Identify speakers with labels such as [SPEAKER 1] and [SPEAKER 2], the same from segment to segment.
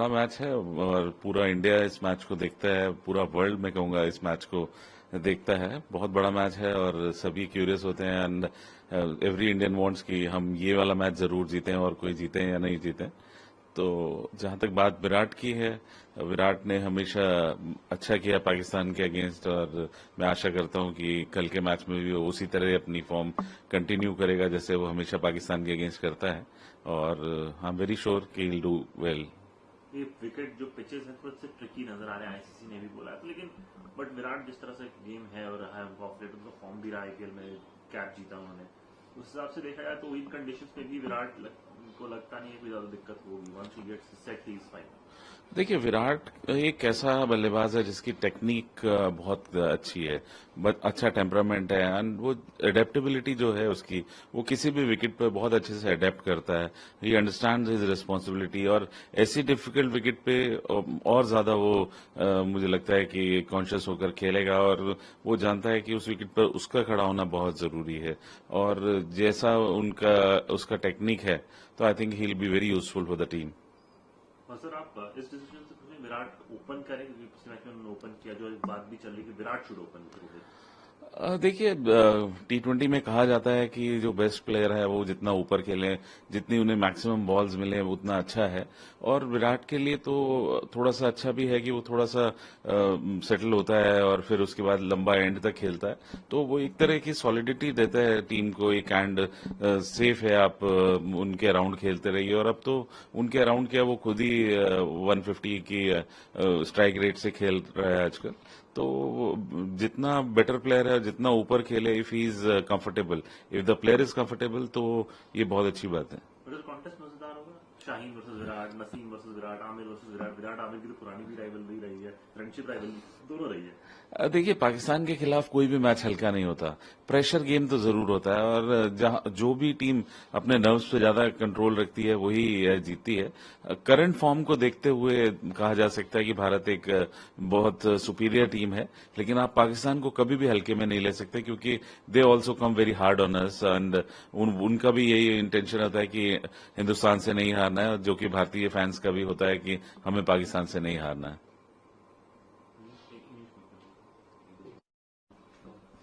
[SPEAKER 1] बड़ा मैच है और पूरा इंडिया इस मैच को देखता है, पूरा वर्ल्ड मैं कहूँगा इस मैच को देखता है। बहुत बड़ा मैच है और सभी क्यूरियस होते हैं एंड एवरी इंडियन वांट्स कि हम ये वाला मैच जरूर जीतें और कोई जीते या नहीं जीते। तो जहां तक बात विराट की है, विराट ने हमेशा अच्छा किया पाकिस्तान के अगेंस्ट और मैं आशा करता हूं कि कल के मैच में भी वो उसी तरह अपनी फॉर्म कंटिन्यू करेगा जैसे वो हमेशा पाकिस्तान के अगेंस्ट करता है और आई एम वेरी श्योर कि विल डू वेल।
[SPEAKER 2] ये विकेट जो पिचेस हैं थोड़े से ट्रिकी नजर आ रहे हैं, आईसीसी ने भी बोला है, लेकिन बट विराट जिस तरह से गेम है और ऑफ लेट उनका फॉर्म भी रहा आईपीएल में, कैच जीता उन्होंने, उस हिसाब से देखा जाए तो इन कंडीशंस में भी विराट को लगता नहीं है कोई ज्यादा दिक्कत होगी। Once he gets set he is fine.
[SPEAKER 1] देखिए विराट एक ऐसा बल्लेबाज है जिसकी टेक्निक बहुत अच्छी है, बट अच्छा टेम्परामेंट है एंड वो अडेप्टेबिलिटी जो है उसकी, वो किसी भी विकेट पर बहुत अच्छे से अडेप्ट करता है। ही अंडरस्टैंड्स हिज रिस्पॉन्सिबिलिटी और ऐसी डिफिकल्ट विकेट पे और ज्यादा वो मुझे लगता है कि कॉन्शियस होकर खेलेगा और वो जानता है कि उस विकेट पर उसका खड़ा होना बहुत जरूरी है और जैसा उनका उसका टेक्निक है तो I think he will be very useful for the team.
[SPEAKER 2] और सर आप इस डिसीजन से खुश हैं विराट ओपन करें, क्योंकि पिछले मैच में उन्होंने ओपन किया, जो बात भी चल रही कि विराट शुड ओपन करोगे?
[SPEAKER 1] देखिए T20 में कहा जाता है कि जो बेस्ट प्लेयर है वो जितना ऊपर खेले, जितनी उन्हें मैक्सिमम बॉल्स मिले उतना अच्छा है और विराट के लिए तो थोड़ा सा अच्छा भी है कि वो थोड़ा सा सेटल होता है और फिर उसके बाद लंबा एंड तक खेलता है, तो वो एक तरह की सॉलिडिटी देता है टीम को, एक एंड सेफ है, आप उनके अराउंड खेलते रहिए और अब तो उनके अराउंड क्या वो खुद ही 150 की स्ट्राइक रेट से खेल रहा है आजकल। तो जितना बेटर प्लेयर है, जितना ऊपर खेले, if he is comfortable, if the player is comfortable, तो ये बहुत अच्छी बात है।
[SPEAKER 2] कॉन्टेस्ट मजेदार होगा, Shaheen versus Virat, Naseem versus Virat, Aamir versus Virat. Virat Aamir की तो पुरानी भी राइवलरी रही है, फ्रेंडशिप राइवलरी दोनों रही है।
[SPEAKER 1] देखिए पाकिस्तान के खिलाफ कोई भी मैच हल्का नहीं होता, प्रेशर गेम तो जरूर होता है और जहां जो भी टीम अपने नर्व्स पे ज्यादा कंट्रोल रखती है वही जीतती है। करंट फॉर्म को देखते हुए कहा जा सकता है कि भारत एक बहुत सुपीरियर टीम है, लेकिन आप पाकिस्तान को कभी भी हल्के में नहीं ले सकते क्योंकि they also come very hard on us and उनका भी यही इंटेंशन होता है कि हिंदुस्तान से नहीं हारना है, जो कि भारतीय फैंस का भी होता है कि हमें पाकिस्तान से नहीं हारना है।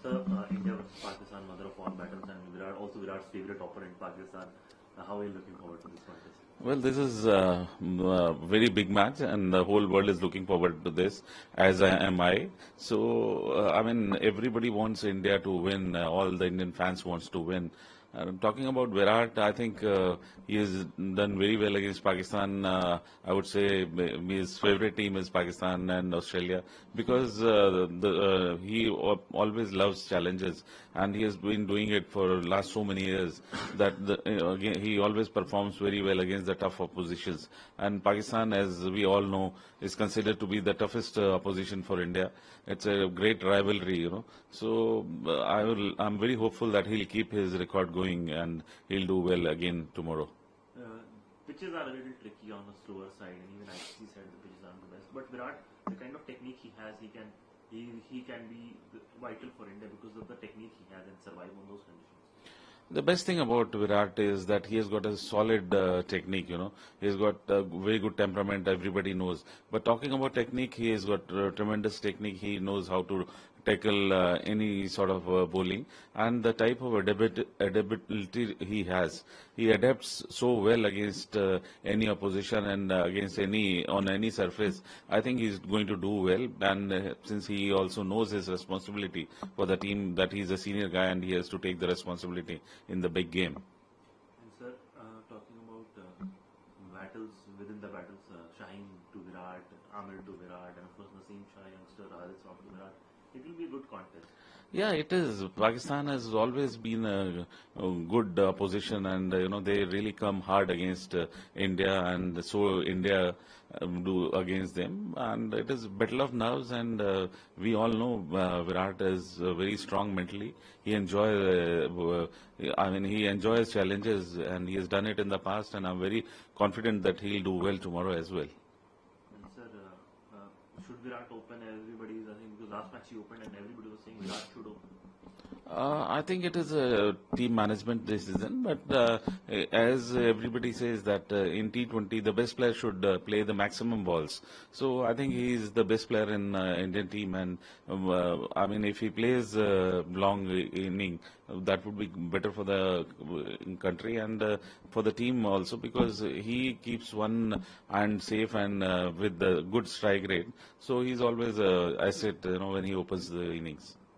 [SPEAKER 2] Sir, India versus Pakistan, mother of all battles, and Virat, also Virat's favorite opponent, Pakistan. How are you looking forward to this contest?
[SPEAKER 1] Well, this is a very big match, and the whole world is looking forward to this, as am I. So, I mean, everybody wants India to win. All the Indian fans wants to win. Talking about Virat, I think he has done very well against Pakistan. I would say his favorite team is Pakistan and Australia because he always loves challenges, and he has been doing it for last so many years. That again, he always performs very well against the tough oppositions. And Pakistan, as we all know, is considered to be the toughest opposition for India. It's a great rivalry, you know. So I'm very hopeful that he'll keep his record going and he'll do well again tomorrow.
[SPEAKER 2] Pitches are a little tricky on the slower side, and even ICC said the pitches aren't the best. But Virat, the kind of technique he has, he can be vital for India because of the technique he has and survive on those conditions.
[SPEAKER 1] The best thing about Virat is that he has got a solid technique, you know. He's got very good temperament, everybody knows. But talking about technique, he has got tremendous technique. He knows how to tackle any sort of bowling. And the type of adaptability he has, he adapts so well against any opposition and on any surface. I think he's going to do well. And since he also knows his responsibility for the team, that he's a senior guy and he has to take the responsibility in the big game.
[SPEAKER 2] And sir, talking about battles within the battles, Shaheen to Virat, Amir to Virat, and of course Naseem Shah, youngster, Haris Rauf to Virat. It will be a good contest.
[SPEAKER 1] Yeah, it is. Pakistan has always been a good opposition, and you know they really come hard against India, and so India do against them. And it is battle of nerves, and we all know Virat is very strong mentally. He he enjoys challenges, and he has done it in the past. And I'm very confident that he'll do well tomorrow as well.
[SPEAKER 2] And sir, should Virat open? Everybody is, I think, because last match he opened and everybody was saying Virat should open.
[SPEAKER 1] I think it is a team management decision, but as everybody says that in T20 the best player should play the maximum balls. So I think he is the best player in Indian team, and I mean if he plays long inning, that would be better for the country and for the team also because he keeps one hand safe and with the good strike rate. So he's always a asset, when he opens the innings.